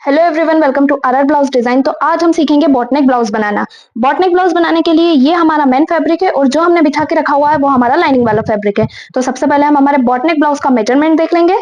Hello everyone, welcome to RR blouse design. तो आज हम सीखेंगे बॉटनेक ब्लाउज बनाना। बॉटनेक ब्लाउज बनाने के लिए ये हमारा मेन फैब्रिक है और जो हमने बिछा के रखा हुआ है वो हमारा लाइनिंग वाला फैब्रिक है। तो सबसे पहले हम हमारे बॉटनेक ब्लाउज का मेजरमेंट देख लेंगे।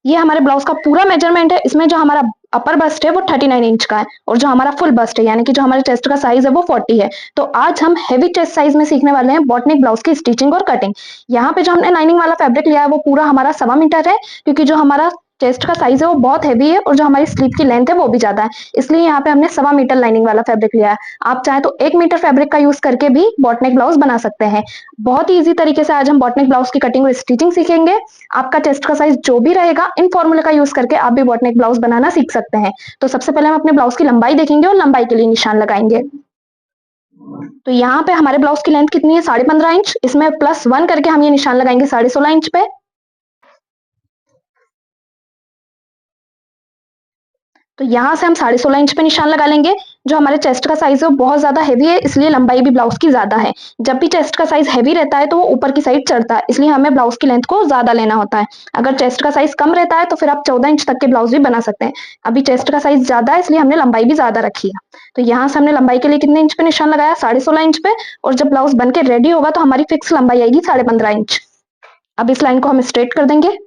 ये हमारे ब्लाउज का पूरा मेजरमेंट है। इसमें जो हमारा अपर बस्ट है वो 39 इंच का है और जो हमारा फुल बस्ट है यानी कि जो हमारे चेस्ट का साइज है वो 40 है। तो आज हम हेवी चेस्ट साइज में सीखने वाले हैं बॉटनेक ब्लाउज की स्टिचिंग और कटिंग। यहाँ पे जो हमने लाइनिंग वाला फैब्रिक लिया है वो पूरा हमारा 1.25 मीटर है, क्योंकि जो हमारा चेस्ट का साइज है वो बहुत हैवी है और जो हमारी स्लीव की लेंथ है वो भी ज्यादा है, इसलिए यहाँ पे हमने 1.25 मीटर लाइनिंग वाला फैब्रिक लिया है। आप चाहे तो 1 मीटर फैब्रिक का यूज करके भी बॉटनेक ब्लाउज बना सकते हैं। बहुत ही इजी तरीके से आज हम बॉटनेक ब्लाउज की कटिंग और स्टिचिंग सीखेंगे। आपका चेस्ट का साइज जो भी रहेगा इन फॉर्मूले का यूज करके आप भी बॉटनेक ब्लाउज बनाना सीख सकते हैं। तो सबसे पहले हम अपने ब्लाउज की लंबाई देखेंगे और लंबाई के लिए निशान लगाएंगे। तो यहाँ पे हमारे ब्लाउज की लेंथ कितनी है? 15.5 इंच। इसमें +1 करके हम ये निशान लगाएंगे 16.5 इंच पे। तो यहाँ से हम 16.5 इंच पे निशान लगा लेंगे। जो हमारे चेस्ट का साइज है वो बहुत ज्यादा हैवी है, इसलिए लंबाई भी ब्लाउज की ज्यादा है। जब भी चेस्ट का साइज हैवी रहता है तो वो ऊपर की साइड चढ़ता है, इसलिए हमें ब्लाउज की लेंथ को ज्यादा लेना होता है। अगर चेस्ट का साइज कम रहता है तो फिर आप 14 इंच तक के ब्लाउज भी बना सकते हैं। अभी चेस्ट का साइज ज्यादा है इसलिए हमने लंबाई भी ज्यादा रखी है। तो यहाँ से हमने लंबाई के लिए कितने इंच पे निशान लगाया? 16.5 इंच पे। और जब ब्लाउज बन के रेडी होगा तो हमारी फिक्स लंबाई आएगी 15.5 इंच। अब इस लाइन को हम स्ट्रेट कर देंगे।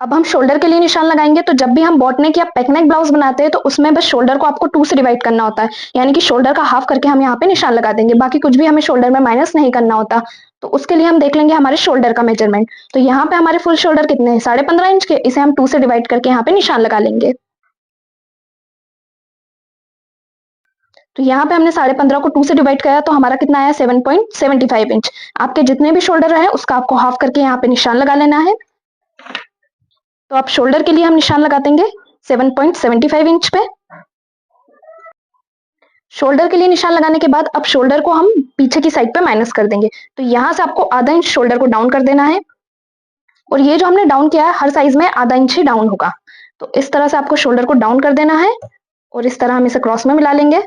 अब हम शोल्डर के लिए निशान लगाएंगे। तो जब भी हम बॉटनेक या पैकनेक ब्लाउज बनाते हैं तो उसमें बस शोल्डर को आपको 2 से डिवाइड करना होता है, यानी कि शोल्डर का हाफ करके हम यहाँ पे निशान लगा देंगे। बाकी कुछ भी हमें शोल्डर में माइनस नहीं करना होता। तो उसके लिए हम देख लेंगे हमारे शोल्डर का मेजरमेंट। तो यहाँ पे हमारे फुल शोल्डर कितने हैं? 15.5 इंच के। इसे हम 2 से डिवाइड करके यहाँ पे निशान लगा लेंगे। तो यहाँ पे हमने 15.5 को 2 से डिवाइड किया तो हमारा कितना आया? 7.75 इंच। आपके जितने भी शोल्डर रहे उसका आपको हाफ करके यहाँ पे निशान लगा लेना है। तो अब शोल्डर के लिए हम निशान लगा देंगे 7.75 इंच पे। शोल्डर के लिए निशान लगाने के बाद अब शोल्डर को हम पीछे की साइड पे माइनस कर देंगे। तो यहाँ से आपको आधा इंच शोल्डर को डाउन कर देना है। और ये जो हमने डाउन किया है हर साइज में आधा इंच ही डाउन होगा। तो इस तरह से आपको शोल्डर को डाउन कर देना है और इस तरह हम इसे क्रॉस में मिला लेंगे।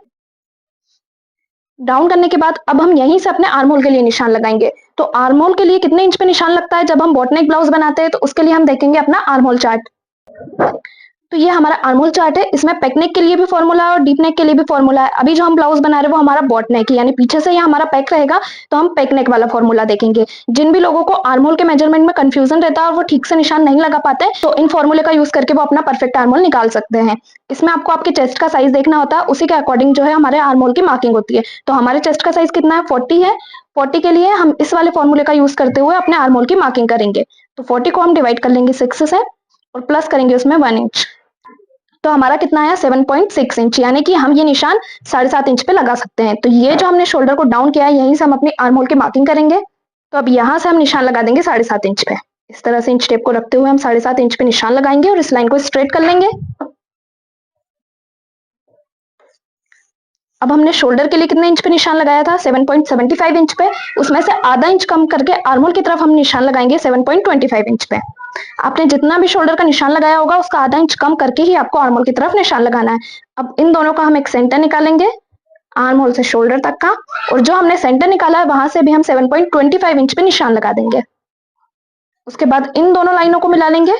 डाउन करने के बाद अब हम यहीं से अपने आर्म होल के लिए निशान लगाएंगे। तो आर्म होल के लिए कितने इंच पे निशान लगता है जब हम बॉटनेक ब्लाउज बनाते हैं? तो उसके लिए हम देखेंगे अपना आर्म होल चार्ट। तो ये हमारा आर्महोल चार्ट है। इसमें पैकनेक के लिए भी फॉर्मूला है और डीप नेक के लिए भी फॉर्मूला है। अभी जो हम ब्लाउज बना रहे हैं वो हमारा बॉट नेक है, यानी पीछे से ये हमारा पैक रहेगा, तो हम पैकनेक वाला फॉर्मूला देखेंगे। जिन भी लोगों को आर्महोल के मेजरमेंट में कंफ्यूजन रहता है और वो ठीक से निशान नहीं लगा पाते तो इन फॉर्मूले का यूज करके वो अपना परफेक्ट आर्महोल निकाल सकते हैं। इसमें आपको आपके चेस्ट का साइज देखना होता है, उसी के अकॉर्डिंग जो है हमारे आर्महोल की मार्किंग होती है। तो हमारे चेस्ट का साइज कितना है? 40 है। 40 के लिए हम इस वाले फॉर्मूले का यूज करते हुए अपने आर्महोल की मार्किंग करेंगे। तो 40 को हम डिवाइड कर लेंगे 6 से और प्लस करेंगे उसमें 1 इंच। तो हमारा कितना आया? 7.6 इंच, यानी कि हम ये निशान 7.5 इंच पे लगा सकते हैं। तो ये जो हमने शोल्डर को डाउन किया है यहीं से हम अपनी आर्म होल की मार्किंग करेंगे। तो अब यहाँ से हम निशान लगा देंगे 7.5 इंच पे। इस तरह से इंच टेप को रखते हुए हम 7.5 इंच पे निशान लगाएंगे और इस लाइन को स्ट्रेट कर लेंगे। अब हमने शोल्डर के लिए कितने इंच पे निशान लगाया था? 7.75 इंच पे। उसमें से आधा इंच कम करके आर्म होल की तरफ हम निशान लगाएंगे 7.25 इंच पे। आपने जितना भी शोल्डर का निशान लगाया होगा उसका आधा इंच कम करके ही आपको आर्म होल की तरफ निशान लगाना है। अब इन दोनों का हम एक सेंटर निकालेंगे आर्म होल से शोल्डर तक का, और जो हमने सेंटर निकाला है वहां से भी हम 7.25 इंच पे निशान लगा देंगे। उसके बाद इन दोनों लाइनों को मिला लेंगे।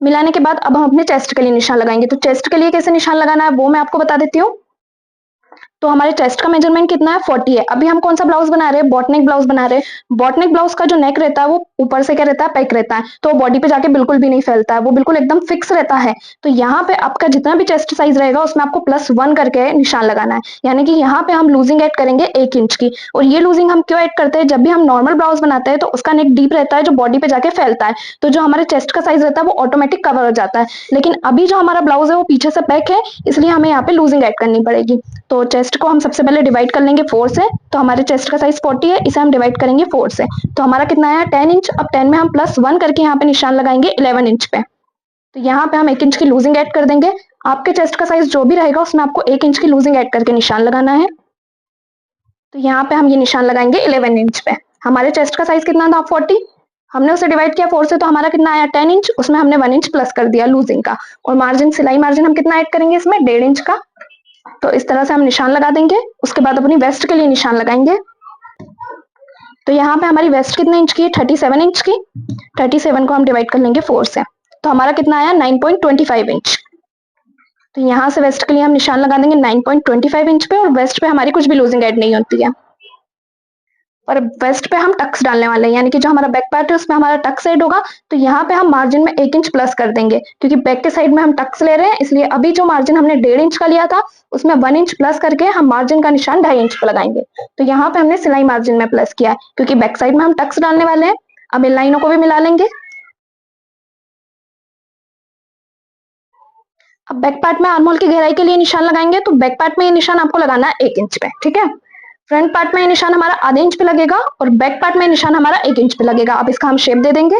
मिलाने के बाद अब हम अपने चेस्ट के लिए निशान लगाएंगे। तो चेस्ट के लिए कैसे निशान लगाना है वो मैं आपको बता देती हूँ। तो हमारे चेस्ट का मेजरमेंट कितना है? 40 है। अभी हम कौन सा ब्लाउज बना रहे हैं? बॉटनेक ब्लाउज बना रहे हैं। बॉटनेक ब्लाउज का जो नेक रहता है वो ऊपर से क्या रहता है? पैक रहता है, तो बॉडी पे जाके बिल्कुल भी नहीं फैलता है, वो बिल्कुल एकदम फिक्स रहता है। तो यहाँ पे आपका जितना भी चेस्ट साइज रहेगा उसमें आपको +1 करके निशान लगाना है, यानी कि यहाँ पे हम लूजिंग ऐड करेंगे 1 इंच की। और ये लूजिंग हम क्यों ऐड करते हैं? जब भी हम नॉर्मल ब्लाउज बनाते हैं तो उसका नेक डीप रहता है जो बॉडी पे जाके फैलता है, तो जो हमारे चेस्ट का साइज रहता है वो ऑटोमेटिक कवर हो जाता है। लेकिन अभी जो हमारा ब्लाउज है वो पीछे से पैक है, इसलिए हमें यहाँ पे लूजिंग ऐड करनी पड़ेगी। तो चेस्ट को हम सबसे पहले डिवाइड कर लेंगे 4 से। तो हमारे चेस्ट का साइज 40 है, इसे हम डिवाइड करेंगे 4 से। तो हमारा कितना आया? 10 इंच। अब 10 में हम +1 करके यहाँ पे निशान लगाएंगे 11 इंच पे। तो यहाँ पे हम 1 इंच की लूजिंग ऐड कर देंगे। आपके चेस्ट का साइज जो भी रहेगा उसमें आपको 1 इंच की लूजिंग ऐड करके निशान लगाना है। तो यहाँ पे हम ये निशान लगाएंगे 11 इंच पे। हमारे चेस्ट का साइज कितना था? 40। हमने उसे डिवाइड किया 4 से, तो हमारा कितना आया? 10 इंच। उसमें हमने 1 इंच प्लस कर दिया लूजिंग का। और मार्जिन, सिलाई मार्जिन हम कितना ऐड करेंगे इसमें? 1.5 इंच का। तो इस तरह से हम निशान लगा देंगे। उसके बाद अपनी वेस्ट के लिए निशान लगाएंगे। तो यहाँ पे हमारी वेस्ट कितने इंच की है? 37 इंच की। 37 को हम डिवाइड कर लेंगे 4 से, तो हमारा कितना आया? 9.25 इंच। तो यहाँ से वेस्ट के लिए हम निशान लगा देंगे 9.25 इंच पे, और वेस्ट पे हमारी कुछ भी लूजिंग ऐड नहीं होती है। और वेस्ट पे हम टक्स डालने वाले हैं, यानी कि जो हमारा बैक पार्ट है उसमें हमारा टक्स ऐड होगा। तो यहाँ पे हम मार्जिन में 1 इंच प्लस कर देंगे, क्योंकि बैक के साइड में हम टक्स ले रहे हैं, इसलिए अभी जो मार्जिन हमने 1.5 इंच का लिया था उसमें 1 इंच प्लस करके हम मार्जिन का निशान 2.5 इंच पे लगाएंगे। तो यहाँ पे हमने सिलाई मार्जिन में प्लस किया है, क्योंकि बैक साइड में हम टक्स डालने वाले हैं। अब इन लाइनों को भी मिला लेंगे। अब बैक पार्ट में आर्महोल की गहराई के लिए निशान लगाएंगे। तो बैक पार्ट में ये निशान आपको लगाना है 1 इंच पे, ठीक है। फ्रंट पार्ट में ये निशान हमारा आधे इंच पे लगेगा, और बैक पार्ट में निशान हमारा 1 इंच पे लगेगा। अब इसका हम शेप दे देंगे।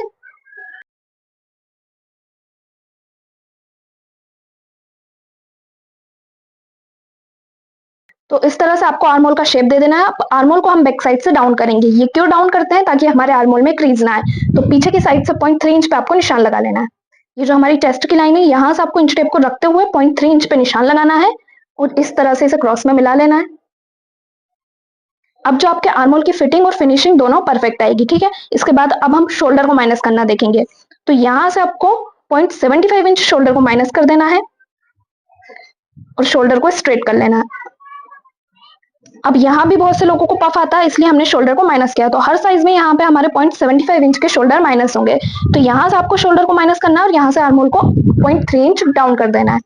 तो इस तरह से आपको आर्महोल का शेप दे देना है। आर्महोल को हम बैक साइड से डाउन करेंगे। ये क्यों डाउन करते हैं? ताकि हमारे आर्महोल में क्रीज ना आए। तो पीछे की साइड से 0.3 इंच पे आपको निशान लगा लेना है। ये जो हमारी चेस्ट की लाइन है, यहाँ से आपको इंच टेप को रखते हुए 0.3 इंच पे निशान लगाना है, और इस तरह से इसे क्रॉस में मिला लेना है। अब जो आपके आर्महोल की फिटिंग और फिनिशिंग दोनों परफेक्ट आएगी, ठीक है। इसके बाद अब हम शोल्डर को माइनस करना देखेंगे। तो यहाँ से आपको 0.75 इंच शोल्डर को माइनस कर देना है, और शोल्डर को स्ट्रेट कर लेना है। अब यहाँ भी बहुत से लोगों को पफ आता है, इसलिए हमने शोल्डर को माइनस किया। तो हर साइज में यहाँ पे हमारे 0.75 इंच के शोल्डर माइनस होंगे। तो यहाँ से आपको शोल्डर को माइनस करना है, और यहाँ से आर्महोल को 0.3 इंच डाउन कर देना है।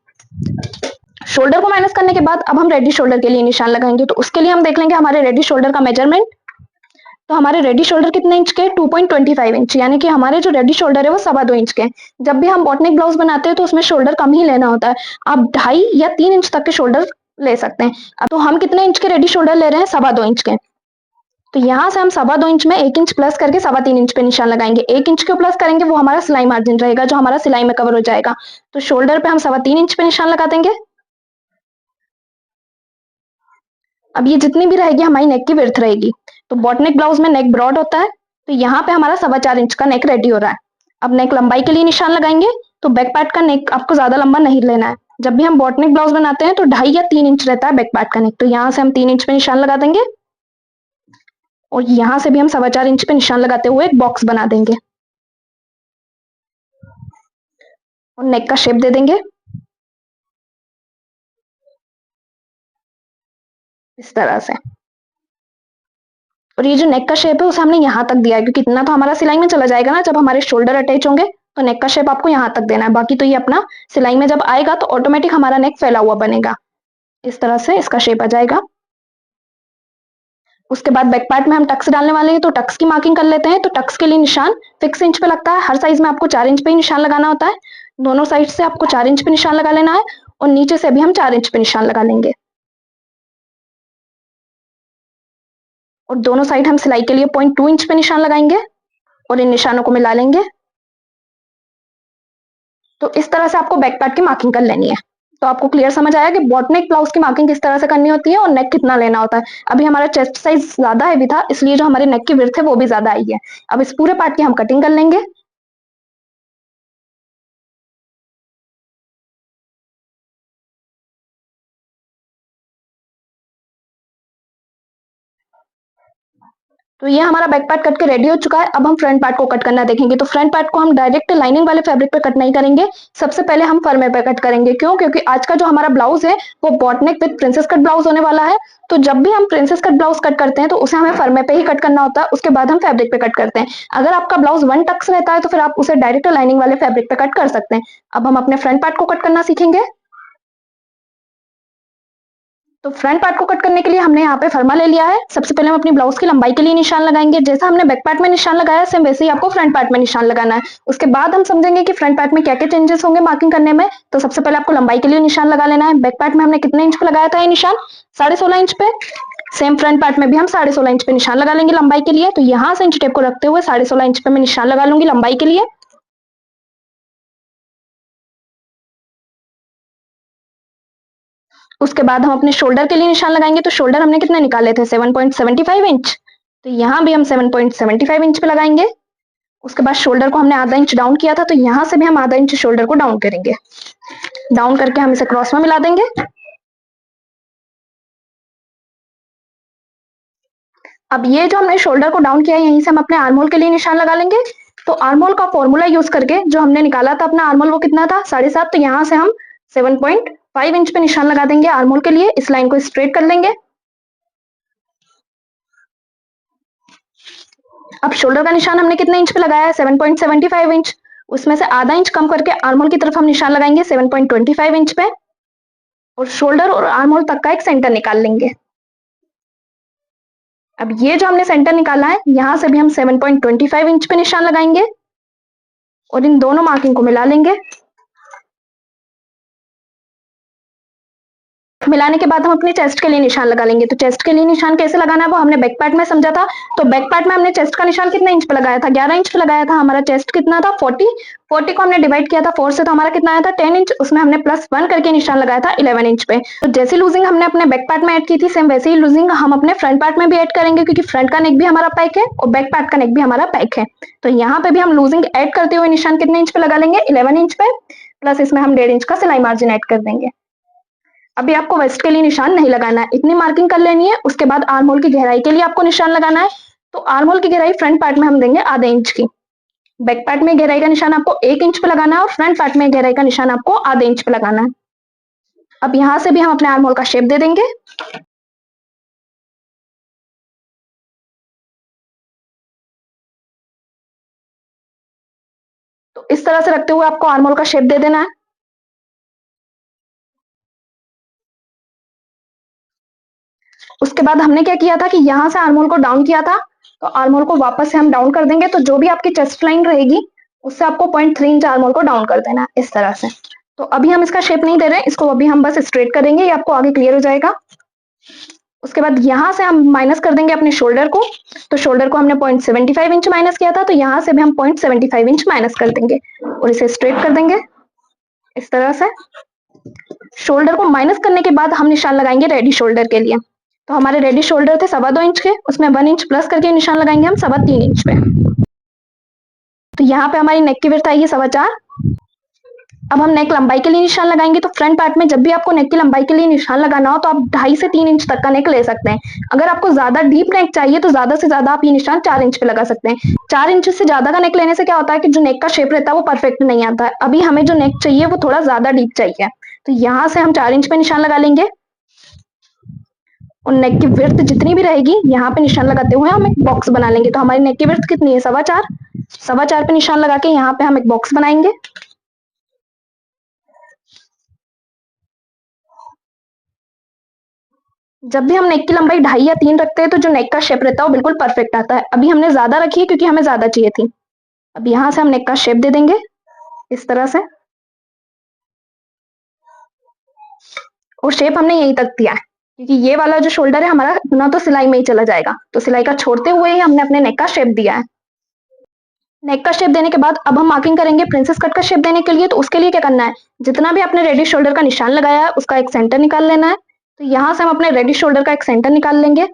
शोल्डर को माइनस करने के बाद अब हम रेडी शोल्डर के लिए निशान लगाएंगे। तो उसके लिए हम देख लेंगे हमारे रेडी शोल्डर का मेजरमेंट। तो हमारे रेडी शोल्डर कितने इंच के? 2.25 इंच, यानी कि हमारे जो रेडी शोल्डर है वो 2.25 इंच के। जब भी हम बॉटनेक ब्लाउज बनाते हैं तो उसमें शोल्डर कम ही लेना होता है। आप 2.5 या 3 इंच तक के शोल्डर ले सकते हैं। अब तो हम कितने इंच के रेडी शोल्डर ले रहे हैं? 2.25 इंच के। तो यहाँ से हम 2.25 इंच में 1 इंच प्लस करके 3.25 इंच पे निशान लगाएंगे। 1 इंच क्यों प्लस करेंगे? वो हमारा सिलाई मार्जिन रहेगा, जो हमारा सिलाई में कवर हो जाएगा। तो शोल्डर पे हम 3.25 इंच पे निशान लगा देंगे। अब ये जितनी भी रहेगी हमारी नेक की विड्थ रहेगी। तो बॉटनेक ब्लाउज में नेक ब्रॉड होता है, तो यहाँ पे हमारा 4.25 इंच का नेक रेडी हो रहा है। अब नेक लंबाई के लिए निशान लगाएंगे। तो बैक पार्ट का नेक आपको ज्यादा लंबा नहीं लेना है। जब भी हम बॉटनेक ब्लाउज बनाते हैं तो 2.5 या 3 इंच रहता है बैक पार्ट का नेक। तो यहाँ से हम 3 इंच पे निशान लगा देंगे, और यहाँ से भी हम 4.25 इंच पे निशान लगाते हुए एक बॉक्स बना देंगे, और नेक का शेप दे देंगे इस तरह से। और ये जो नेक का शेप है उसे हमने यहाँ तक दिया है, क्योंकि इतना तो हमारा सिलाई में चला जाएगा ना जब हमारे शोल्डर अटैच होंगे। तो नेक का शेप आपको यहाँ तक देना है। बाकी तो ये अपना सिलाई में जब आएगा तो ऑटोमेटिक हमारा नेक फैला हुआ बनेगा। इस तरह से इसका शेप आ जाएगा। उसके बाद बैक पार्ट में हम टक्स डालने वाले हैं, तो टक्स की मार्किंग कर लेते हैं। तो टक्स के लिए निशान फिक्स इंच पे लगता है। हर साइज में आपको 4 इंच पे ही निशान लगाना होता है। दोनों साइड से आपको 4 इंच पे निशान लगा लेना है, और नीचे से भी हम 4 इंच पे निशान लगा लेंगे। और दोनों साइड हम सिलाई के लिए 0.2 इंच पे निशान लगाएंगे, और इन निशानों को मिला लेंगे। तो इस तरह से आपको बैक पार्ट की मार्किंग कर लेनी है। तो आपको क्लियर समझ आया कि बॉटनेक ब्लाउज की मार्किंग किस तरह से करनी होती है, और नेक कितना लेना होता है। अभी हमारा चेस्ट साइज ज्यादा हैवी था, इसलिए जो हमारे नेक की विड्थ है वो भी ज्यादा आई है। अब इस पूरे पार्ट की हम कटिंग कर लेंगे। तो ये हमारा बैक पार्ट कट के रेडी हो चुका है। अब हम फ्रंट पार्ट को कट करना देखेंगे। तो फ्रंट पार्ट को हम डायरेक्ट लाइनिंग वाले फैब्रिक पे कट नहीं करेंगे। सबसे पहले हम फर्मे पे कट करेंगे। क्यों? क्योंकि आज का जो हमारा ब्लाउज है वो बॉटनेक विद प्रिंसेस कट ब्लाउज होने वाला है। तो जब भी हम प्रिंसेस कट ब्लाउज कट करते हैं तो उसे हमें फर्मे पे ही कट करना होता है, उसके बाद हम फैब्रिक पे कट करते हैं। अगर आपका ब्लाउज 1 टक्स रहता है तो फिर आप उसे डायरेक्ट लाइनिंग वाले फैब्रिक पे कट कर सकते हैं। अब हम अपने फ्रंट पार्ट को कट करना सीखेंगे। तो फ्रंट पार्ट को कट करने के लिए हमने यहाँ पे फर्मा ले लिया है। सबसे पहले हम अपनी ब्लाउज की लंबाई के लिए निशान लगाएंगे। जैसा हमने बैक पार्ट में निशान लगाया सेम वैसे ही आपको फ्रंट पार्ट में निशान लगाना है। उसके बाद हम समझेंगे कि फ्रंट पार्ट में क्या क्या चेंजेस होंगे मार्किंग करने में। तो सबसे पहले आपको लंबाई के लिए निशान लगा लेना है। बैक पार्ट में हमने कितने इंच पे लगाया था ये निशान? 16.5 इंच पे। सेम फ्रंट पार्ट में भी हम 16.5 इंच पे निशान लगा लेंगे लंबाई के लिए। तो यहाँ से इंच टेप को रखते हुए 16.5 इंच पे मैं निशान लगा लूंगी लंबाई के लिए। उसके बाद हम अपने शोल्डर के लिए निशान लगाएंगे। तो शोल्डर हमने कितने निकाले थे? 7.75 इंच। तो यहाँ भी हम 7.75 इंच पे लगाएंगे। उसके बाद शोल्डर को हमने आधा इंच डाउन किया था, तो यहाँ से भी हम आधा इंच शोल्डर को डाउन करेंगे। डाउन करके हम इसे क्रॉस में मिला देंगे। अब ये जो हमने शोल्डर को डाउन किया है, यहीं से हम अपने आर्म होल के लिए निशान लगा लेंगे। तो आर्म होल का फॉर्मूला यूज करके जो हमने निकाला था अपना आर्म होल, वो कितना था 7.5। तो यहाँ से हम 7.5 इंच पे निशान लगा देंगे आर्म होल के लिए। इस लाइन को स्ट्रेट कर लेंगे। अब शोल्डर का निशान हमने कितने इंच पे लगाया है, 7.75 इंच। उसमें से आधा इंच कम करके आर्म होल की तरफ हम निशान लगाएंगे 7.25 इंच पे, और शोल्डर और आर्म होल तक का एक सेंटर निकाल लेंगे। अब ये जो हमने सेंटर निकाला है, यहां से भी हम 7.25 इंच पे निशान लगाएंगे और इन दोनों मार्किंग को मिला लेंगे। मिलाने के बाद हम अपने चेस्ट के लिए निशान लगा लेंगे। तो चेस्ट के लिए निशान कैसे लगाना है वो हमने बैक पार्ट में समझा था। तो बैक पार्ट में हमने चेस्ट का निशान कितने इंच पे लगाया था, 11 इंच पे लगाया था। हमारा चेस्ट कितना था 40 को हमने डिवाइड किया था 4 से, तो हमारा कितना आया था 10 इंच। उसमें हमने +1 करके निशान लगाया था 11 इंच पे। तो जैसी लूजिंग हमने अपने बैक पार्ट में ऐड की थी, सेम वैसे ही लूजिंग हम अपने फ्रंट पार्ट में भी ऐड करेंगे, क्योंकि फ्रंट का नेक भी हमारा पैक है और बैक पार्ट का नेक भी हमारा पैक है। तो यहाँ पे भी हम लूजिंग ऐड करते हुए निशान कितने इंच पे लगा लेंगे, 11 इंच पे, प्लस इसमें हम 1.5 इंच का सिलाई मार्जिन ऐड कर देंगे। अभी आपको वेस्ट के लिए निशान नहीं लगाना है, इतनी मार्किंग कर लेनी है। उसके बाद आर्म होल की गहराई के लिए आपको निशान लगाना है। तो आर्म होल की गहराई फ्रंट पार्ट में हम देंगे आधे इंच की। बैक पार्ट में गहराई का निशान आपको 1 इंच पे लगाना है और फ्रंट पार्ट में गहराई का निशान आपको आधे इंच पे लगाना है। अब यहां से भी हम अपने आर्म होल का शेप दे देंगे। तो इस तरह से रखते हुए आपको आर्म होल का शेप दे देना है। उसके बाद हमने क्या किया था कि यहाँ से आर्म होल को डाउन किया था, तो आर्म होल को वापस से हम डाउन कर देंगे। तो जो भी आपकी चेस्ट लाइन रहेगी उससे आपको 0.3 इंच आर्म होल को डाउन कर देना है, इस तरह से। तो अभी हम इसका शेप नहीं दे रहे हैं, इसको अभी हम बस स्ट्रेट करेंगे, ये आपको आगे क्लियर हो जाएगा। उसके बाद यहाँ से हम माइनस कर देंगे अपने शोल्डर को। तो शोल्डर को हमने 0.75 इंच माइनस किया था, तो यहाँ से भी हम 0.75 इंच माइनस कर देंगे और इसे स्ट्रेट कर देंगे इस तरह से। शोल्डर को माइनस करने के बाद हम निशान लगाएंगे रेडी शोल्डर के लिए। तो हमारे रेडी शोल्डर थे 2.25 इंच के, उसमें 1 इंच प्लस करके निशान लगाएंगे हम 3.25 इंच पे। तो यहाँ पे हमारी नेक की विड्थ आएगी 4.25। अब हम नेक लंबाई के लिए निशान लगाएंगे। तो फ्रंट पार्ट में जब भी आपको नेक की लंबाई के लिए निशान लगाना हो, तो आप 2.5 से 3 इंच तक का नेक ले सकते हैं। अगर आपको ज्यादा डीप नेक चाहिए तो ज्यादा से ज्यादा आप ये निशान 4 इंच पे लगा सकते हैं। 4 इंच से ज्यादा का नेक लेने से क्या होता है कि जो नेक का शेप रहता है वो परफेक्ट नहीं आता है। अभी हमें जो नेक चाहिए वो थोड़ा ज्यादा डीप चाहिए, तो यहाँ से हम 4 इंच पे निशान लगा लेंगे और नेक की विड्थ जितनी भी रहेगी यहाँ पे निशान लगाते हुए हम एक बॉक्स बना लेंगे। तो हमारी नेक की विड्थ कितनी है 4.25 पे निशान लगा के यहाँ पे हम एक बॉक्स बनाएंगे। जब भी हम नेक की लंबाई 2.5 या 3 रखते हैं तो जो नेक का शेप रहता है वो बिल्कुल परफेक्ट आता है। अभी हमने ज्यादा रखी है क्योंकि हमें ज्यादा चाहिए थी। अब यहाँ से हम नेक का शेप दे देंगे इस तरह से, और शेप हमने यहीं तक दिया है क्योंकि ये वाला जो शोल्डर है हमारा ना तो सिलाई में ही चला जाएगा, तो सिलाई का छोड़ते हुए ही हमने अपने नेक का शेप दिया है। नेक का शेप देने के बाद अब हम मार्किंग करेंगे प्रिंसेस कट का शेप देने के लिए। तो उसके लिए क्या करना है, जितना भी आपने रेडी शोल्डर का निशान लगाया है उसका एक सेंटर निकाल लेना है। तो यहाँ से हम अपने रेडी शोल्डर का एक सेंटर निकाल लेंगे।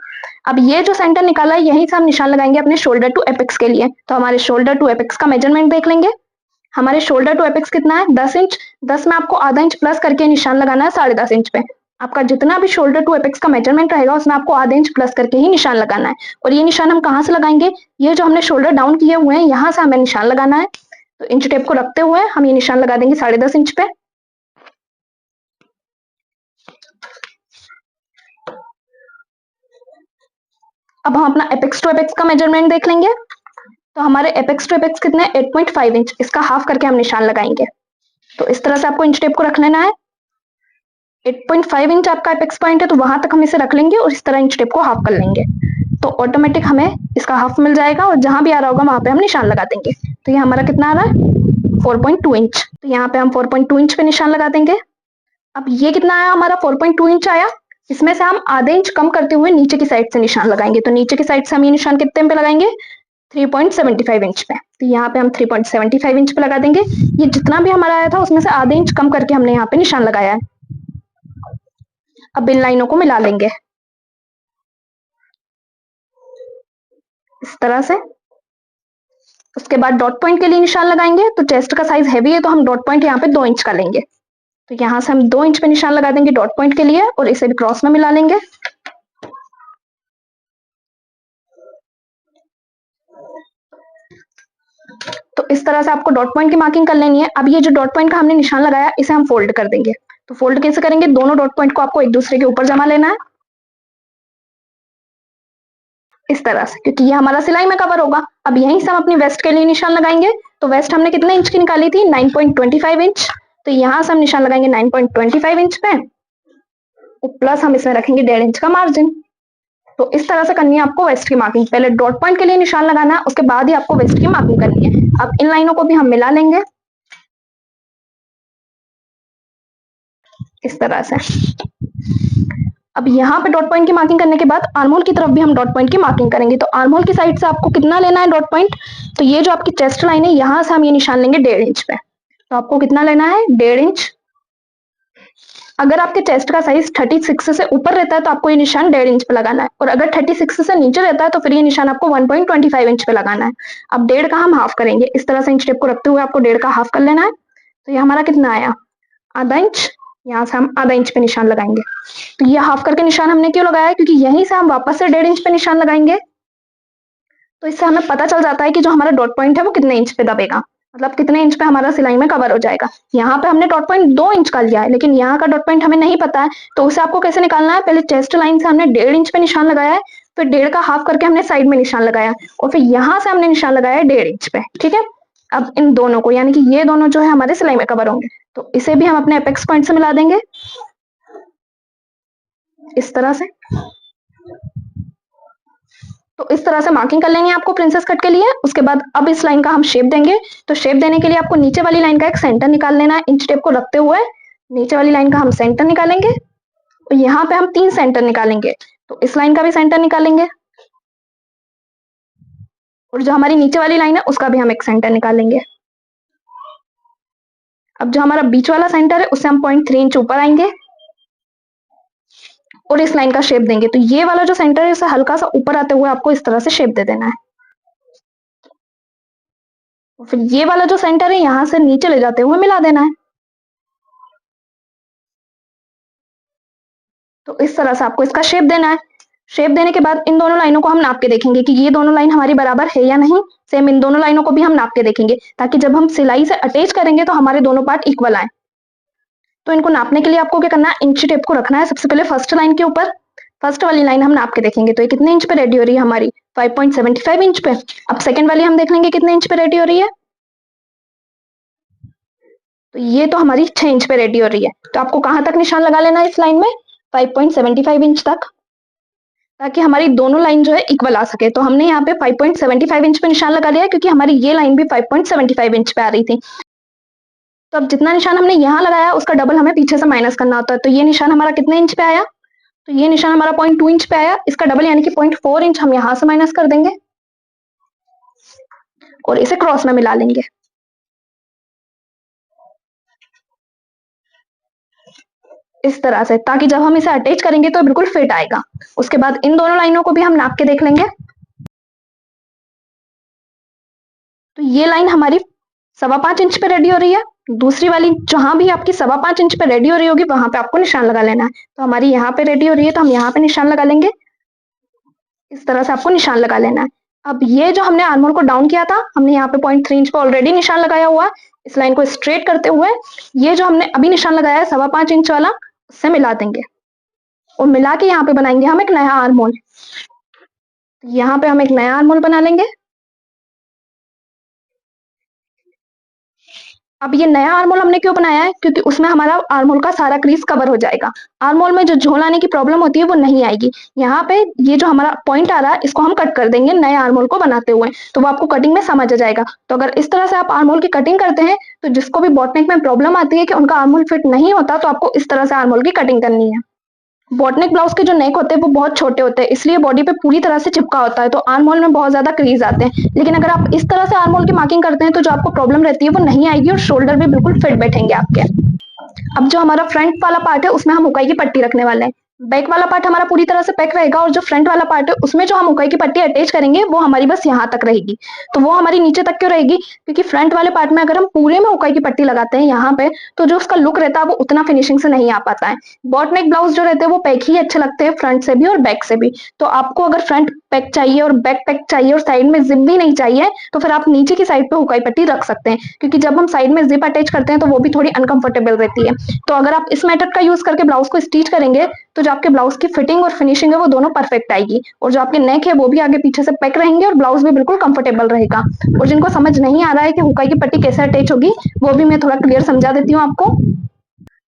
अब ये जो सेंटर निकाला है यहीं से हम निशान लगाएंगे अपने शोल्डर टू एपेक्स के लिए। तो हमारे शोल्डर टू एपेक्स का मेजरमेंट देख लेंगे। हमारे शोल्डर टू एपेक्स कितना है 10 इंच। 10 में आपको आधा इंच प्लस करके निशान लगाना है 10.5 इंच पे। आपका जितना भी शोल्डर टू एपेक्स का मेजरमेंट रहेगा उसमें आपको आधे इंच प्लस करके ही निशान लगाना है। और ये निशान हम कहाँ से लगाएंगे, ये जो हमने शोल्डर डाउन किए हुए हैं यहाँ से हमें निशान लगाना है। तो इंच टेप को रखते हुए हम ये निशान लगा देंगे 10.5 इंच पे। अब हम अपना एपेक्स टू एपेक्स का मेजरमेंट देख लेंगे। तो हमारे एपेक्स टू एपेक्स कितने 8.5 इंच, इसका हाफ करके हम निशान लगाएंगे। तो इस तरह से आपको इंच टेप को रख लेना है। 8.5 इंच आपका एपेक्स पॉइंट है तो वहां तक हम इसे रख लेंगे और इस तरह इंच टेप को हाफ कर लेंगे। तो ऑटोमेटिक हमें इसका हाफ मिल जाएगा और जहां भी आ रहा होगा वहां पे हम निशान लगा देंगे। तो ये हमारा कितना आ रहा है 4.2 इंच। तो यहाँ पे हम 4.2 इंच पे निशान लगा देंगे। अब ये कितना आया हमारा 4.2 इंच आया। इसमें से हम आधे इंच कम करते हुए नीचे की साइड से निशान लगाएंगे। तो नीचे की साइड से हम ये निशान कितने पे लगाएंगे 3.75 इंच पे। तो यहाँ पे हम 3.75 इंच पे लगा देंगे। ये जितना भी हमारा आया था उसमें से आधे इंच कम करके हमने यहाँ पे निशान लगाया है। अब इन लाइनों को मिला लेंगे इस तरह से। उसके बाद डॉट पॉइंट के लिए निशान लगाएंगे। तो चेस्ट का साइज हैवी है तो हम डॉट पॉइंट यहाँ पे 2 इंच का लेंगे। तो यहाँ से हम 2 इंच पे निशान लगा देंगे डॉट पॉइंट के लिए और इसे भी क्रॉस में मिला लेंगे। इस तरह से आपको डॉट पॉइंट की मार्किंग कर लेनी है। अब ये जो डॉट पॉइंट का हमने निशान लगाया इसे हम फोल्ड कर देंगे। तो फोल्ड कैसे करेंगे, दोनों डॉट पॉइंट को आपको एक दूसरे के ऊपर जमा लेना है इस तरह से, क्योंकि ये हमारा सिलाई में कवर होगा। अब यहीं से हम अपनी वेस्ट के लिए निशान लगाएंगे। तो वेस्ट हमने कितने इंच की निकाली थी, 9.25 इंच। तो यहां से हम निशान लगाएंगे 9.25 इंच पे, प्लस हम इसमें रखेंगे 1.5 इंच का मार्जिन। तो इस तरह से करनी है आपको वेस्ट की मार्किंग। पहले डॉट पॉइंट के लिए निशान लगाना है, उसके बाद ही आपको वेस्ट की मार्किंग करनी है। अब इन लाइनों को भी हम मिला लेंगे इस तरह से। अब यहाँ पे डॉट पॉइंट की मार्किंग करने के बाद आर्महोल की तरफ भी हम डॉट पॉइंट की मार्किंग करेंगे। तो आर्महोल की साइड से आपको कितना लेना है डॉट पॉइंट, तो ये जो आपकी चेस्ट लाइन है यहाँ से हम ये निशान लेंगे 1.5 इंच पे। तो आपको कितना लेना है, 1.5 इंच। अगर आपके चेस्ट का साइज 36 से ऊपर रहता है तो आपको ये निशान 1.5 इंच पे लगाना है, और अगर 36 से नीचे रहता है तो फिर ये निशान आपको 1.25 इंच पे लगाना है। अब 1.5 का हम हाफ करेंगे, इस तरह से इंच टेप को रखते हुए आपको 1.5 का हाफ कर लेना है। तो ये हमारा कितना आया, आधा इंच। यहाँ से हम आधा इंच पे निशान लगाएंगे। तो ये हाफ करके निशान हमने क्यों लगाया है, क्योंकि यहीं से हम वापस से 1.5 इंच पे निशान लगाएंगे। तो इससे हमें पता चल जाता है कि जो हमारा डॉट पॉइंट है वो कितने इंच पे दबेगा, मतलब कितने इंच पे हमारा सिलाई में कवर हो जाएगा। यहाँ पे हमने डॉट पॉइंट 2 इंच का लिया है, लेकिन यहाँ का डॉट पॉइंट हमें नहीं पता है। तो उसे आपको कैसे निकालना है, पहले चेस्ट लाइन से हमने 1.5 इंच पे निशान लगाया है, फिर 1.5 का हाफ करके हमने साइड में निशान लगाया, और फिर यहाँ से हमने निशान लगाया है 1.5 इंच पे। ठीक है, अब इन दोनों को, यानी कि ये दोनों जो है हमारे सिलाई में कवर होंगे, तो इसे भी हम अपने अपेक्स पॉइंट से मिला देंगे इस तरह से। तो इस तरह से मार्किंग कर लेनी है आपको प्रिंसेस कट के लिए। उसके बाद अब इस लाइन का हम शेप देंगे। तो शेप देने के लिए आपको नीचे वाली लाइन का एक सेंटर निकाल लेना है। इंच टेप को रखते हुए नीचे वाली लाइन का हम सेंटर निकालेंगे, और यहाँ पे हम 3 सेंटर निकालेंगे। तो इस लाइन का भी सेंटर निकालेंगे, और जो हमारी नीचे वाली लाइन है उसका भी हम एक सेंटर निकालेंगे। अब जो हमारा बीच वाला सेंटर है उससे हम 0.3 इंच ऊपर आएंगे और इस लाइन का शेप देंगे। तो ये वाला जो सेंटर है उसे हल्का सा ऊपर आते हुए आपको इस तरह से शेप दे देना है। फिर ये वाला जो सेंटर है यहाँ से नीचे ले जाते हुए मिला देना है। तो इस तरह से आपको इसका शेप देना है। शेप देने के बाद इन दोनों लाइनों को हम नाप के देखेंगे कि ये दोनों लाइन हमारी बराबर है या नहीं। सेम इन दोनों लाइनों को भी हम नाप के देखेंगे, ताकि जब हम सिलाई से अटैच करेंगे तो हमारे दोनों पार्ट इक्वल आए। तो इनको नापने के लिए आपको क्या करना है, इंच टेप को रखना है सबसे पहले फर्स्ट लाइन के ऊपर। फर्स्ट वाली लाइन हम नाप के देखेंगे, तो ये कितने इंच पे रेडी हो रही है हमारी, 5.75 इंच पे। अब सेकेंड वाली हम देख लेंगे कितने इंच पे रेडी हो रही है। तो ये तो हमारी 6 इंच पे रेडी हो रही है। तो आपको कहां तक निशान लगा लेना है इस लाइन में, 5.75 इंच तक, ताकि हमारी दोनों लाइन जो है इक्वल आ सके। तो हमने यहाँ पे 5.75 इंच पे निशान लगा लिया, क्योंकि हमारी ये लाइन भी 5.75 इंच पे आ रही थी। तो अब जितना निशान हमने यहाँ लगाया उसका डबल हमें पीछे से माइनस करना होता है। तो ये निशान हमारा कितने इंच पे आया, तो ये निशान हमारा 0.2 इंच पे आया। इसका डबल यानी कि 0.4 इंच हम यहाँ से माइनस कर देंगे और इसे क्रॉस में मिला लेंगे इस तरह से, ताकि जब हम इसे अटैच करेंगे तो बिल्कुल फिट आएगा। उसके बाद इन दोनों लाइनों को भी हम नाप के देख लेंगे। तो ये लाइन हमारी 5.25 इंच पे रेडी हो रही है। दूसरी वाली जहां भी आपकी 5.25 इंच पे रेडी हो रही होगी वहां पे आपको निशान लगा लेना है। तो हमारी यहाँ पे रेडी हो रही है तो हम यहाँ पे निशान लगा लेंगे। इस तरह से आपको निशान लगा लेना है। अब ये जो हमने आर्मोल को डाउन किया था, हमने यहाँ पे 0.3 इंच पे ऑलरेडी निशान लगाया हुआ है। इस लाइन को स्ट्रेट करते हुए ये जो हमने अभी निशान लगाया है 5.25 इंच वाला, उससे मिला देंगे और मिला के यहाँ पे बनाएंगे हम एक नया आर्मोल। यहाँ पे हम एक नया आर्मोल बना लेंगे। अब ये नया आर्मोल हमने क्यों बनाया है, क्योंकि उसमें हमारा आर्मोल का सारा क्रीज कवर हो जाएगा। आर्मोल में जो झोल आने की प्रॉब्लम होती है वो नहीं आएगी। यहाँ पे ये जो हमारा पॉइंट आ रहा है इसको हम कट कर देंगे नए आर्मोल को बनाते हुए, तो वो आपको कटिंग में समझ आ जाएगा। तो अगर इस तरह से आप आर्मोल की कटिंग करते हैं तो जिसको भी बॉटनेक में प्रॉब्लम आती है कि उनका आर्मोल फिट नहीं होता, तो आपको इस तरह से आर्मोल की कटिंग करनी है। बॉटनेक ब्लाउज के जो नेक होते हैं वो बहुत छोटे होते हैं, इसलिए बॉडी पे पूरी तरह से चिपका होता है, तो आर्मोल में बहुत ज्यादा क्रीज आते हैं। लेकिन अगर आप इस तरह से आर्मोल की मार्किंग करते हैं तो जो आपको प्रॉब्लम रहती है वो नहीं आएगी और शोल्डर भी बिल्कुल फिट बैठेंगे आपके। अब जो हमारा फ्रंट वाला पार्ट है उसमें हम उकाई की पट्टी रखने वाले हैं। बैक वाला पार्ट हमारा पूरी तरह से पैक रहेगा और जो फ्रंट वाला पार्ट है उसमें जो हम उकाई की पट्टी अटैच करेंगे वो हमारी बस यहाँ तक रहेगी। तो वो हमारी नीचे तक क्यों रहेगी, क्योंकि फ्रंट वाले पार्ट में अगर हम पूरे में उकाई की पट्टी लगाते हैं यहाँ पे तो जो उसका लुक रहता है वो उतना फिनिशिंग से नहीं आ पाता है। बॉट नेक ब्लाउज जो रहते हैं वो पैक ही अच्छे लगते हैं फ्रंट से भी और बैक से भी। तो आपको अगर फ्रंट पैक चाहिए और बैक पैक चाहिए और साइड में जिप भी नहीं चाहिए तो फिर आप नीचे की साइड पे हुकाई पट्टी रख सकते हैं, क्योंकि जब हम साइड में जिप अटैच करते हैं तो वो भी थोड़ी अनकंफर्टेबल रहती है। तो अगर आप इस मेथड का यूज करके ब्लाउज को स्टिच करेंगे तो जो आपके ब्लाउज की फिटिंग और फिनिशिंग है वो दोनों परफेक्ट आएगी और जो आपके नेक है वो भी आगे पीछे से पैक रहेंगे और ब्लाउज भी बिल्कुल कंफर्टेबल रहेगा। और जिनको समझ नहीं आ रहा है कि हुकाई की पट्टी कैसे अटैच होगी वो भी मैं थोड़ा क्लियर समझा देती हूँ आपको।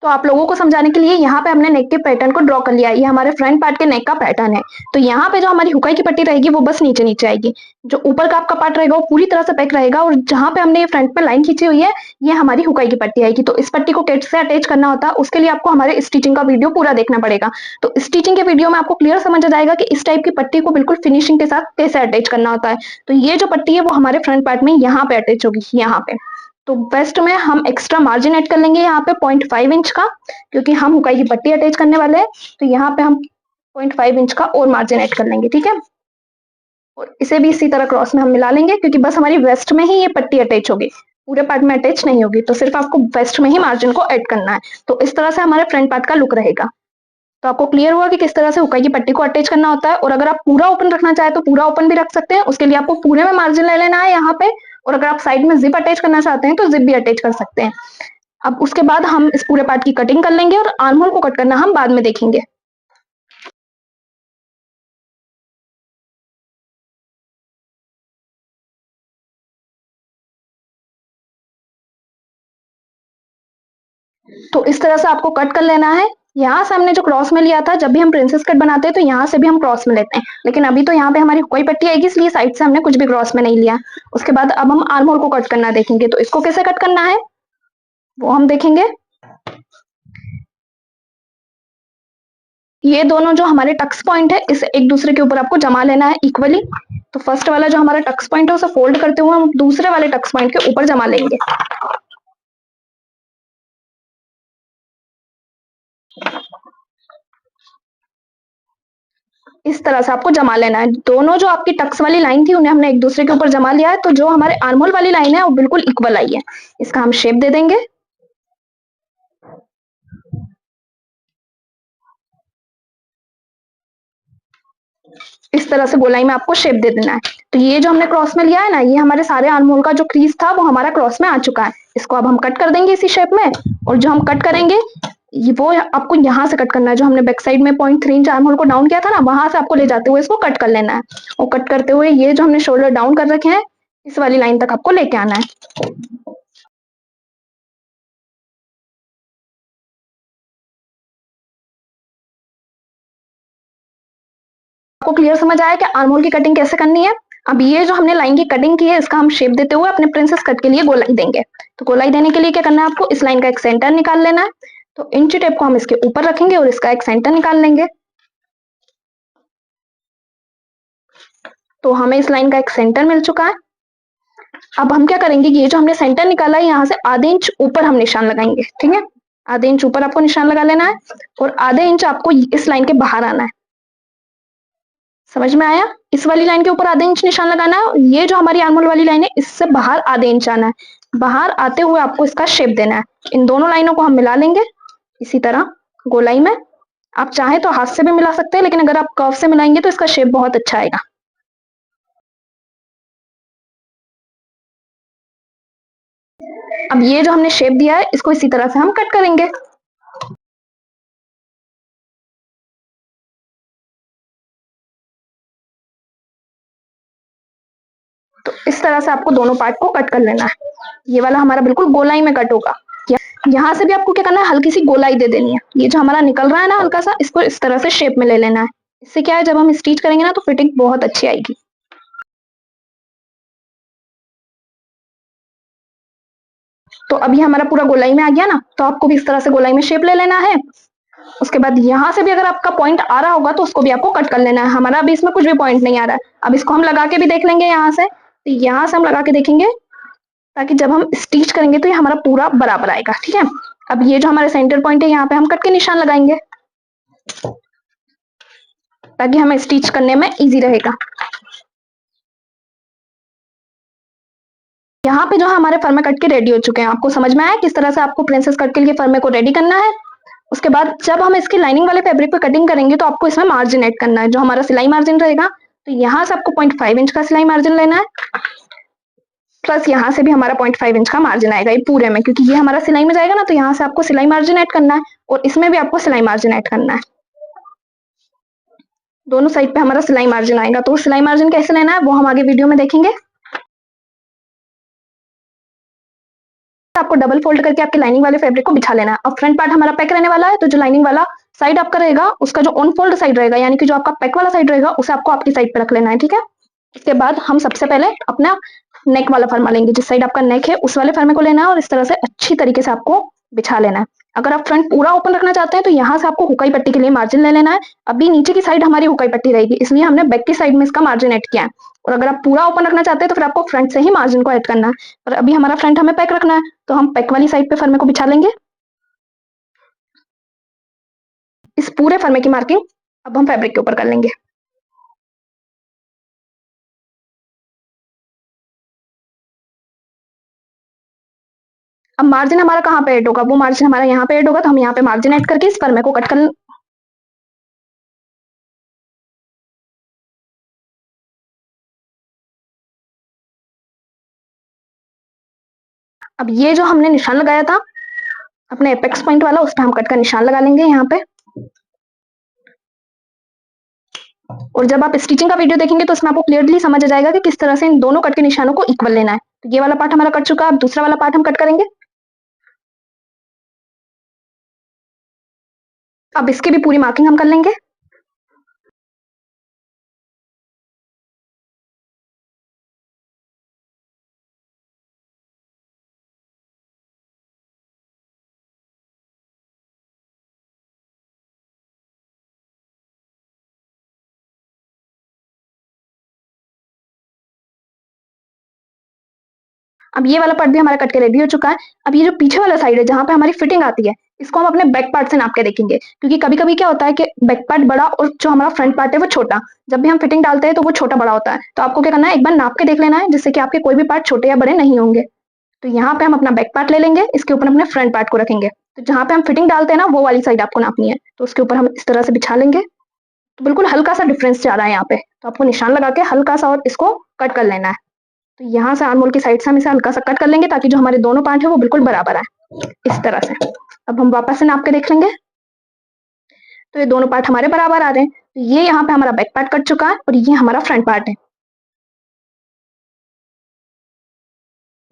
तो आप लोगों को समझाने के लिए यहाँ पे हमने नेक के पैटर्न को ड्रॉ कर लिया। ये हमारे फ्रंट पार्ट के नेक का पैटर्न है। तो यहाँ पे जो हमारी हुकाई की पट्टी रहेगी वो बस नीचे नीचे आएगी। जो ऊपर का आपका पार्ट रहेगा वो पूरी तरह से पैक रहेगा और जहाँ पे हमने ये फ्रंट पे लाइन खींची हुई है ये हमारी हुकाई की पट्टी आएगी। तो इस पट्टी को कैसे अटैच करना होता है उसके लिए आपको हमारे स्टिचिंग का वीडियो पूरा देखना पड़ेगा। तो स्टिचिंग के वीडियो में आपको क्लियर समझ आ जाएगा कि इस टाइप की पट्टी को बिल्कुल फिनिशिंग के साथ कैसे अटैच करना होता है। तो ये जो पट्टी है वो हमारे फ्रंट पार्ट में यहाँ पे अटैच होगी, यहाँ पे। तो वेस्ट में हम एक्स्ट्रा मार्जिन ऐड कर लेंगे यहाँ पे 0.5 इंच का, क्योंकि हम हुकाई की पट्टी अटैच करने वाले हैं। तो यहाँ पे हम 0.5 इंच का और मार्जिन ऐड कर लेंगे, ठीक है। और इसे भी इसी तरह क्रॉस में हम मिला लेंगे, क्योंकि बस हमारी वेस्ट में ही ये पट्टी अटैच होगी, पूरे पार्ट में अटैच नहीं होगी। तो सिर्फ आपको वेस्ट में ही मार्जिन को ऐड करना है। तो इस तरह से हमारे फ्रंट पार्ट का लुक रहेगा। तो आपको क्लियर हुआ कि किस तरह से हुकाई की पट्टी को अटैच करना होता है। और अगर आप पूरा ओपन रखना चाहे तो पूरा ओपन भी रख सकते हैं, उसके लिए आपको पूरे में मार्जिन ले लेना है यहाँ पे। और अगर आप साइड में जिप अटैच करना चाहते हैं तो जिप भी अटैच कर सकते हैं। अब उसके बाद हम इस पूरे पार्ट की कटिंग कर लेंगे और आर्म होल को कट करना हम बाद में देखेंगे। तो इस तरह से आपको कट कर लेना है। यहाँ से हमने जो क्रॉस में लिया था, जब भी हम प्रिंसेस कट बनाते हैं तो यहाँ से भी हम क्रॉस में लेते हैं, लेकिन अभी तो यहाँ पे हमारी कोई पट्टी आएगी इसलिए साइड से हमने कुछ भी क्रॉस में नहीं लिया। उसके बाद अब हम आर्म होल को कट करना देखेंगे। तो इसको कैसे कट करना है वो हम देखेंगे। ये दोनों जो हमारे टक्स पॉइंट है इस एक दूसरे के ऊपर आपको जमा लेना है इक्वली। तो फर्स्ट वाला जो हमारा टक्स पॉइंट है उसे फोल्ड करते हुए हम दूसरे वाले टक्स पॉइंट के ऊपर जमा लेंगे। इस तरह से आपको जमा लेना है। दोनों जो आपकी टक्स वाली लाइन थी उन्हें हमने एक दूसरे के ऊपर जमा लिया है। तो जो हमारे आर्महोल वाली लाइन है वो बिल्कुल इक्वल आई है। इसका हम शेप दे देंगे। इस तरह से गोलाई में आपको शेप दे देना है। तो ये जो हमने क्रॉस में लिया है ना, ये हमारे सारे आर्महोल का जो क्रीज था वो हमारा क्रॉस में आ चुका है। इसको अब हम कट कर देंगे इसी शेप में। और जो हम कट करेंगे वो आपको यहाँ से कट करना है। जो हमने बैक साइड में 0.3 इंच आर्महोल को डाउन किया था ना, वहां से आपको ले जाते हुए इसको कट कर लेना है। और कट करते हुए ये जो हमने शोल्डर डाउन कर रखे हैं इस वाली लाइन तक आपको लेके आना है। आपको क्लियर समझ आया कि आर्महोल की कटिंग कैसे करनी है। अब ये जो हमने लाइन की कटिंग की है इसका हम शेप देते हुए अपने प्रिंसेस कट के लिए गोलाई देंगे। तो गोलाई देने के लिए क्या करना है आपको, इस लाइन का एक सेंटर निकाल लेना है। तो इंची टेप को हम इसके ऊपर रखेंगे और इसका एक सेंटर निकाल लेंगे। तो हमें इस लाइन का एक सेंटर मिल चुका है। अब हम क्या करेंगे, ये जो हमने सेंटर निकाला है यहाँ से आधे इंच ऊपर हम निशान लगाएंगे, ठीक है। आधे इंच ऊपर आपको निशान लगा लेना है और आधे इंच आपको इस लाइन के बाहर आना है। समझ में आया। इस वाली लाइन के ऊपर आधे इंच निशान लगाना है। ये जो हमारी आर्महोल वाली लाइन है इससे बाहर आधे इंच आना है। बाहर आते हुए आपको इसका शेप देना है। इन दोनों लाइनों को हम मिला लेंगे इसी तरह गोलाई में। आप चाहे तो हाथ से भी मिला सकते हैं, लेकिन अगर आप कर्व से मिलाएंगे तो इसका शेप बहुत अच्छा आएगा। अब ये जो हमने शेप दिया है इसको इसी तरह से हम कट करेंगे। तो इस तरह से आपको दोनों पार्ट को कट कर लेना है। ये वाला हमारा बिल्कुल गोलाई में कट होगा। यहाँ से भी आपको क्या करना है, हल्की सी गोलाई दे देनी है। ये जो हमारा निकल रहा है ना हल्का सा, इसको इस तरह से शेप में ले लेना है। इससे क्या है, जब हम स्टिच करेंगे ना तो फिटिंग बहुत अच्छी आएगी। तो अभी हमारा पूरा गोलाई में आ गया ना, तो आपको भी इस तरह से गोलाई में शेप ले लेना है। उसके बाद यहाँ से भी अगर आपका पॉइंट आ रहा होगा तो उसको भी आपको कट कर लेना है। हमारा अभी इसमें कुछ भी पॉइंट नहीं आ रहा है। अब इसको हम लगा के भी देख लेंगे यहाँ से। तो यहाँ से हम लगा के देखेंगे ताकि जब हम स्टिच करेंगे तो ये हमारा पूरा बराबर आएगा, ठीक है। अब ये जो हमारा सेंटर पॉइंट है यहाँ पे हम कट के निशान लगाएंगे। ताकि हमें स्टिच करने में इजी रहेगा। यहाँ पे जो हमारे फर्मे कट के रेडी हो चुके हैं। आपको समझ में आया किस तरह से आपको प्रिंसेस कट के लिए फर्मे को रेडी करना है। उसके बाद जब हम इसकी लाइनिंग वाले फैब्रिक पे कटिंग करेंगे तो आपको इसमें मार्जिन ऐड करना है, जो हमारा सिलाई मार्जिन रहेगा। तो यहाँ से आपको 0.5 इंच का सिलाई मार्जिन लेना है, प्लस यहाँ से भी हमारा 0.5 इंच का मार्जिन आएगा ये पूरे में, क्योंकि ये हमारा सिलाई में जाएगा ना, तो यहाँ से आपको सिलाई मार्जिन ऐड करना है और इसमें भी आपको सिलाई मार्जिन ऐड करना है। दोनों साइड पे हमारा सिलाई मार्जिन आएगा। तो सिलाई मार्जिन कैसे लेना है वो हम आगे वीडियो में देखेंगे। आपको डबल फोल्ड करके आपके लाइनिंग वाले फैब्रिक को बिछा लेना है। अब फ्रंट पार्ट हमारा पैक रहने वाला है, तो जो लाइनिंग वाला साइड आपका रहेगा उसका जो ऑन फोल्ड साइड रहेगा, यानी कि जो आपका पैक वाला साइड रहेगा, उसे आपको आपकी साइड पे रख लेना है, ठीक है। इसके बाद हम सबसे पहले अपना नेक वाला फर्मा लेंगे। जिस साइड आपका नेक है उस वाले फर्मे को लेना है और इस तरह से अच्छी तरीके से आपको बिछा लेना है। अगर आप फ्रंट पूरा ओपन रखना चाहते हैं तो यहाँ से आपको हुकाई पट्टी के लिए मार्जिन ले लेना है। अभी नीचे की साइड हमारी हुकाई पट्टी रहेगी, इसलिए हमने बैक की साइड में इसका मार्जिन ऐड किया है। और अगर आप पूरा ओपन रखना चाहते हैं तो फिर आपको फ्रंट से ही मार्जिन को ऐड करना है। पर अभी हमारा फ्रंट हमें पैक रखना है, तो हम पैक वाली साइड पे फर्मे को बिछा लेंगे। इस पूरे फर्मे की मार्किंग अब हम फैब्रिक के ऊपर कर लेंगे। अब मार्जिन हमारा कहाँ पे ऐड होगा, वो मार्जिन हमारा यहाँ पे ऐड होगा। तो हम यहाँ पे मार्जिन ऐड करके इस फर्मे को कट कर। अब ये जो हमने निशान लगाया था अपने एपेक्स पॉइंट वाला, उस पर हम कट का निशान लगा लेंगे यहाँ पे। और जब आप स्टिचिंग का वीडियो देखेंगे तो उसमें आपको क्लियरली समझ आ जाएगा कि किस तरह से इन दोनों कट के निशानों को इक्वल लेना है। तो ये वाला पार्ट हमारा कट चुका है, अब दूसरा वाला पार्ट हम कट करेंगे। अब इसकी भी पूरी मार्किंग हम कर लेंगे। अब ये वाला पार्ट भी हमारा कट के रेडी हो चुका है। अब ये जो पीछे वाला साइड है जहाँ पे हमारी फिटिंग आती है, इसको हम अपने बैक पार्ट से नाप के देखेंगे, क्योंकि कभी कभी क्या होता है कि बैक पार्ट बड़ा और जो हमारा फ्रंट पार्ट है वो छोटा। जब भी हम फिटिंग डालते हैं तो वो छोटा बड़ा होता है। तो आपको क्या करना है, एक बार नाप के देख लेना है, जिससे कि आपके कोई भी पार्ट छोटे या बड़े नहीं होंगे। तो यहाँ पे हम अपना बैक पार्ट ले लेंगे, इसके ऊपर अपने फ्रंट पार्ट को रखेंगे। तो जहाँ पे हम फिटिंग डालते हैं ना, वो वाली साइड आपको नापनी है। तो उसके ऊपर हम इस तरह से बिछा लेंगे। तो बिल्कुल हल्का सा डिफरेंस जा रहा है यहाँ पे, तो आपको निशान लगा के हल्का सा और इसको कट कर लेना है। तो यहाँ से आर्म होल की साइड से हम इसे हल्का सा कट कर लेंगे, ताकि जो हमारे दोनों पार्ट है वो बिल्कुल बराबर आए, इस तरह से। अब हम वापस से नाप के देख लेंगे, तो ये दोनों पार्ट हमारे बराबर आ रहे हैं। तो ये यहाँ पे हमारा बैक पार्ट कट चुका है और ये हमारा फ्रंट पार्ट है।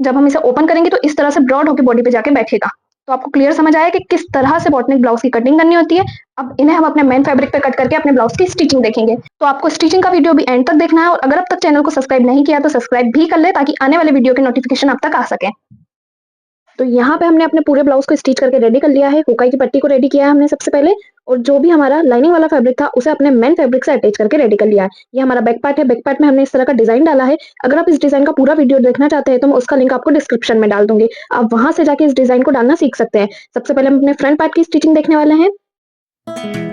जब हम इसे ओपन करेंगे तो इस तरह से ब्रॉड होकर बॉडी पे जाके बैठेगा। तो आपको क्लियर समझ आया कि किस तरह से बॉटनिक ब्लाउज की कटिंग करनी होती है। अब इन्हें हम अपने मेन फैब्रिक पे कट करके अपने ब्लाउज की स्टिचिंग देखेंगे। तो आपको स्टिचिंग का वीडियो भी एंड तक देखना है, और अगर अब तक चैनल को सब्सक्राइब नहीं किया तो सब्सक्राइब भी कर ले, ताकि आने वाले वीडियो के नोटिफिकेशन आप तक आ सके। तो यहाँ पे हमने अपने पूरे ब्लाउज को स्टिच करके रेडी कर लिया है। हुकाई की पट्टी को रेडी किया है हमने सबसे पहले, और जो भी हमारा लाइनिंग वाला फैब्रिक था उसे अपने मेन फैब्रिक से अटैच करके रेडी कर लिया है। ये हमारा बैक पार्ट है। बैक पार्ट में हमने इस तरह का डिजाइन डाला है। अगर आप इस डिजाइन का पूरा वीडियो देखना चाहते हैं तो मैं उसका लिंक आपको डिस्क्रिप्शन में डाल दूंगी, आप वहां से जाके इस डिजाइन को डालना सीख सकते हैं। सबसे पहले हम अपने फ्रंट पार्ट की स्टिचिंग देखने वाले हैं।